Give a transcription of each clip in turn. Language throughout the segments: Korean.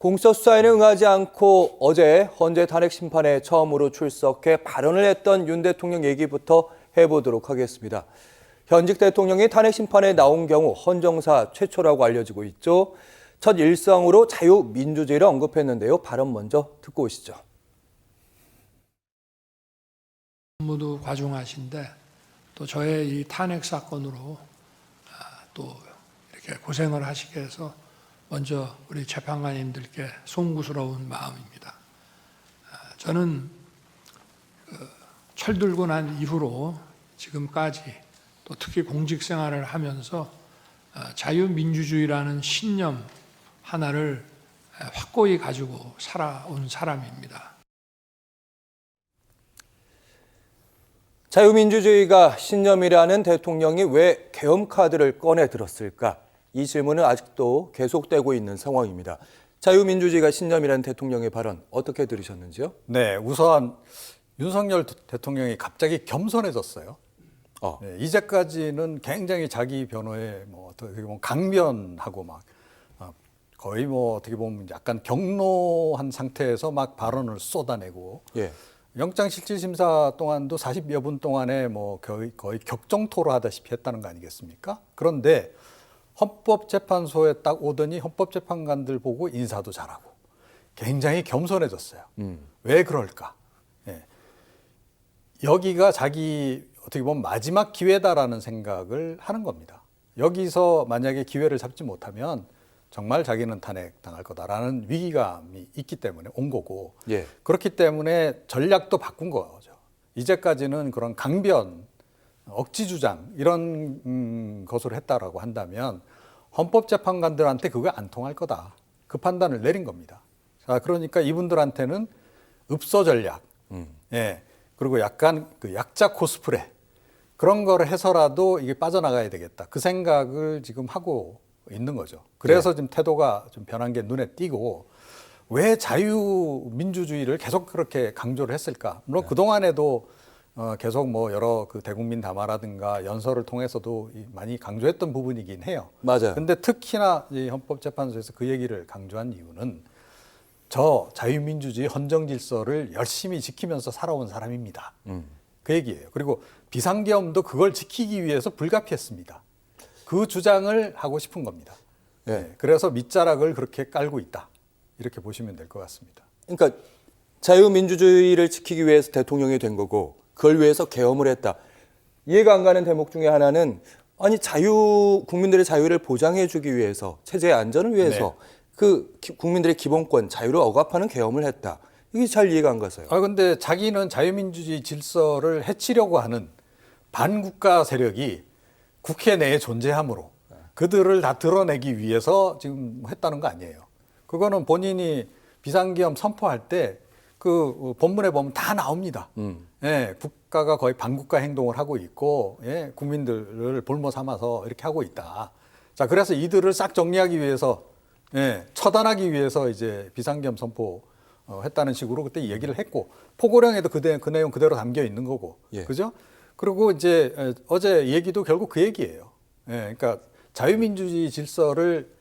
공수처수사에는 응하지 않고 어제 헌재 탄핵 심판에 처음으로 출석해 발언을 했던 윤 대통령 얘기부터 해보도록 하겠습니다. 현직 대통령이 탄핵 심판에 나온 경우 헌정사 최초라고 알려지고 있죠. 첫 일성으로 자유민주주의를 언급했는데요. 발언 먼저 듣고 오시죠. 모두 과중하신데 또 저의 이 탄핵 사건으로 또 이렇게 고생을 하시게 해서 먼저 우리 재판관님들께 송구스러운 마음입니다. 저는 철들고 난 이후로 지금까지 또 특히 공직 생활을 하면서 자유민주주의라는 신념 하나를 확고히 가지고 살아온 사람입니다. 자유민주주의가 신념이라는 대통령이 왜 계엄 카드를 꺼내 들었을까? 이 질문은 아직도 계속되고 있는 상황입니다. 자유민주주의가 신념이라는 대통령의 발언 어떻게 들으셨는지요? 네, 우선 윤석열 대통령이 갑자기 겸손해졌어요. 네, 이제까지는 굉장히 자기 변호에 어떻게 보면 강변하고 막 거의 어떻게 보면 약간 경로한 상태에서 막 발언을 쏟아내고 영장실질심사 동안도 40여 분 동안에 거의 격정토로 하다시피 했다는 거 아니겠습니까? 그런데 헌법재판소에 딱 오더니 헌법재판관들 보고 인사도 잘하고 굉장히 겸손해졌어요. 왜 그럴까? 여기가 자기 어떻게 보면 마지막 기회다라는 생각을 하는 겁니다. 여기서 만약에 기회를 잡지 못하면 정말 자기는 탄핵당할 거다라는 위기감이 있기 때문에 온 거고 그렇기 때문에 전략도 바꾼 거죠. 이제까지는 그런 강변, 억지 주장 이런 것으로 했다라고 한다면 헌법재판관들한테 그거 안 통할 거다. 그 판단을 내린 겁니다. 자, 그러니까 이분들한테는 읍소 전략, 그리고 약간 그 약자 코스프레 그런 거를 해서라도 이게 빠져나가야 되겠다. 그 생각을 지금 하고 있는 거죠. 그래서 지금 태도가 좀 변한 게 눈에 띄고 왜 자유민주주의를 계속 그렇게 강조를 했을까? 물론 그동안에도 계속 여러 그 대국민 담화라든가 연설을 통해서도 많이 강조했던 부분이긴 해요. 맞아요. 근데 특히나 이 헌법재판소에서 그 얘기를 강조한 이유는 저 자유민주주의 헌정 질서를 열심히 지키면서 살아온 사람입니다. 그 얘기예요. 그리고 비상계엄도 그걸 지키기 위해서 불가피했습니다. 그 주장을 하고 싶은 겁니다. 그래서 밑자락을 그렇게 깔고 있다. 이렇게 보시면 될 것 같습니다. 그러니까 자유민주주의를 지키기 위해서 대통령이 된 거고 그걸 위해서 계엄을 했다. 이해가 안 가는 대목 중에 하나는 아니 국민들의 자유를 보장해 주기 위해서 체제의 안전을 위해서 그 국민들의 기본권 자유를 억압하는 계엄을 했다. 이게 잘 이해가 안 가서요. 근데 자기는 자유민주주의 질서를 해치려고 하는 반국가 세력이 국회 내에 존재하므로 그들을 다 드러내기 위해서 지금 했다는 거 아니에요. 그거는 본인이 비상계엄 선포할 때 그 본문에 보면 다 나옵니다. 국가가 거의 반국가 행동을 하고 있고 국민들을 볼모 삼아서 이렇게 하고 있다. 자, 그래서 이들을 싹 정리하기 위해서 처단하기 위해서 이제 비상계엄 선포했다는 식으로 그때 얘기를 했고 포고령에도 그 내용 그대로 담겨 있는 거고, 그죠? 그리고 이제 어제 얘기도 결국 그 얘기예요. 그러니까 자유민주주의 질서를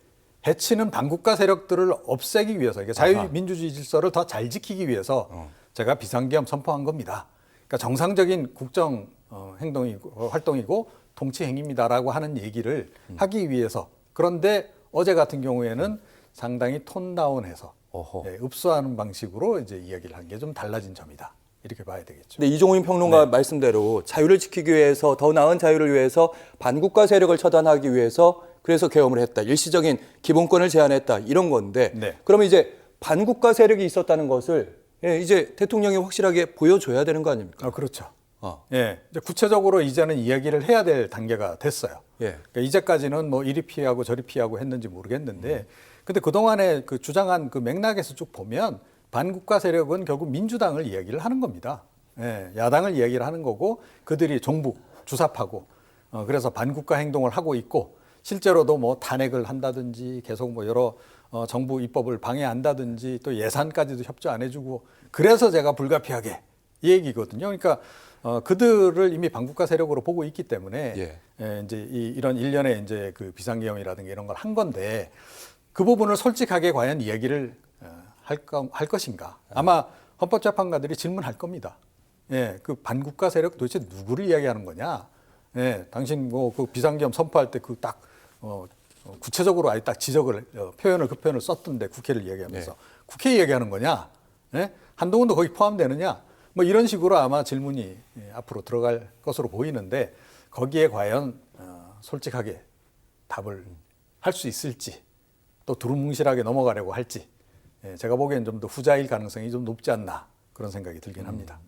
해치는 반국가 세력들을 없애기 위해서, 그러니까 자유민주주의 질서를 더 잘 지키기 위해서 제가 비상계엄 선포한 겁니다. 그러니까 정상적인 국정 활동이고 통치 행위입니다라고 하는 얘기를 하기 위해서. 그런데 어제 같은 경우에는 상당히 톤 다운해서 읍소하는 방식으로 이제 이야기를 한 게 좀 달라진 점이다. 이렇게 봐야 되겠죠. 근데 이종훈 평론가 말씀대로 자유를 지키기 위해서 더 나은 자유를 위해서 반국가 세력을 처단하기 위해서 그래서 계엄을 했다. 일시적인 기본권을 제한했다. 이런 건데 그러면 이제 반국가 세력이 있었다는 것을 이제 대통령이 확실하게 보여줘야 되는 거 아닙니까? 그렇죠. 이제 구체적으로 이제는 이야기를 해야 될 단계가 됐어요. 그러니까 이제까지는 이리 피하고 저리 피하고 했는지 모르겠는데 근데 그동안에 그 주장한 그 맥락에서 쭉 보면 반국가 세력은 결국 민주당을 이야기를 하는 겁니다. 야당을 이야기를 하는 거고 그들이 종북, 주사파고 그래서 반국가 행동을 하고 있고 실제로도 탄핵을 한다든지 계속 여러 정부 입법을 방해한다든지 또 예산까지도 협조 안 해주고 그래서 제가 불가피하게 이 얘기거든요. 그러니까 그들을 이미 반국가 세력으로 보고 있기 때문에 이제 이런 일련의 이제 그 비상계엄이라든가 이런 걸 한 건데 그 부분을 솔직하게 과연 이야기를 할 것인가? 아마 헌법재판관들이 질문할 겁니다. 예, 그 반국가 세력 도대체 누구를 이야기하는 거냐? 예, 당신 뭐 그 비상계엄 선포할 때 그 딱 구체적으로 아예 딱 지적을 그 표현을 썼던데 국회를 이야기하면서 네. 국회 이야기하는 거냐? 예? 한동훈도 거기 포함되느냐? 뭐 이런 식으로 아마 질문이 앞으로 들어갈 것으로 보이는데 거기에 과연 솔직하게 답을 할 수 있을지 또 두루뭉실하게 넘어가려고 할지 제가 보기엔 좀 더 후자일 가능성이 좀 높지 않나 그런 생각이 들긴 합니다.